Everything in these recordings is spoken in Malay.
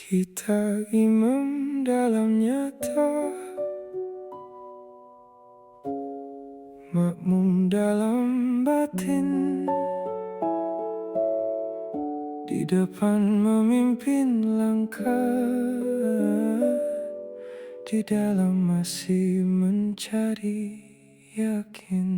Kita imam dalam nyata, makmum dalam batin. Di depan memimpin langkah, di dalam masih mencari yakin.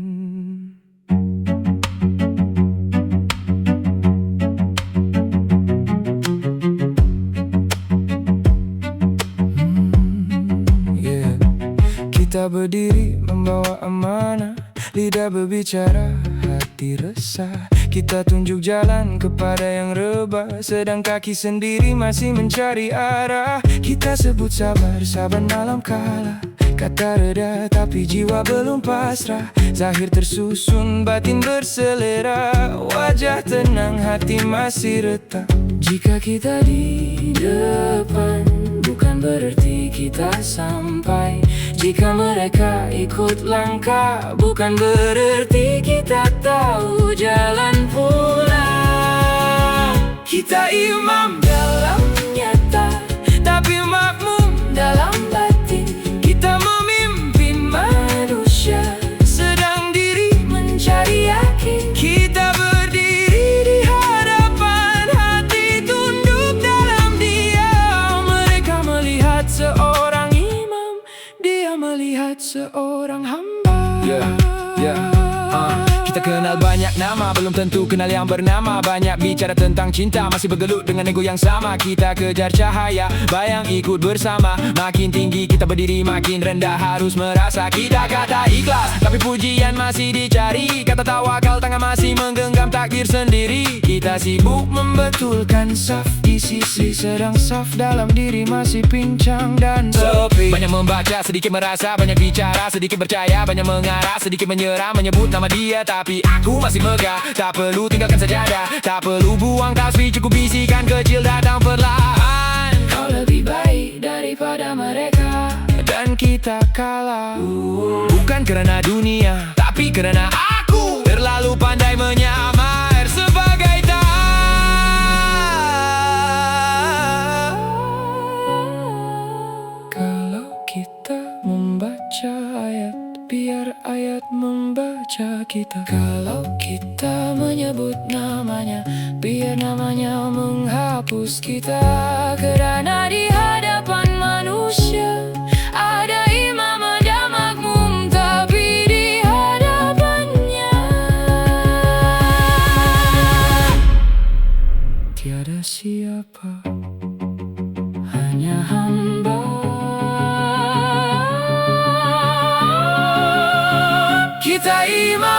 Kita berdiri membawa amanah, lidah berbicara, hati resah. Kita tunjuk jalan kepada yang rebah, sedang kaki sendiri masih mencari arah. Kita sebut sabar, sabar malam kalah. Kata reda tapi jiwa belum pasrah. Zahir tersusun, batin berselera. Wajah tenang, hati masih retak. Jika kita di depan, bukan berarti kita sampai. Jika mereka ikut langkah, bukan berarti kita tahu jalan pulang. Kita imam dalam nyata, tapi makmum dalam batin. Kita memimpin manusia, sedang diri mencari yakin. Kita berdiri di hadapan, hati tunduk dalam diam. Mereka melihat seorang imam, dia melihat seorang hamba. Kita kenal banyak nama, belum tentu kenal yang bernama. Banyak bicara tentang cinta, masih bergelut dengan ego yang sama. Kita kejar cahaya, bayang ikut bersama. Makin tinggi kita berdiri, makin rendah harus merasa. Kita kata ikhlas, tapi pujian masih dicari. Kata tawakal, tangan masih menggenggam takdir sendiri. Kita sibuk membetulkan saf di sisi, sedang saf dalam diri masih pincang dan sepi. Banyak membaca, sedikit merasa. Banyak bicara, sedikit percaya. Banyak mengarah, sedikit menyerah. Menyebut nama dia, tapi aku masih megah. Tak perlu tinggalkan sajadah, tak perlu buang tasbih. Cukup bisikan kecil datang perlahan. Kau lebih baik daripada mereka, dan kita kalah. Bukan karena dunia, tapi karena aku terlalu pandai menyamar sebagai kalau kita membaca ayat, biar ayat membaca kita. Kalau kita menyebut namanya, biar namanya menghapus kita. Kerana di hadapan manusia ada imam, ada makmum, tapi di hadapannya tiada siapa, hanya hamba. Kita imam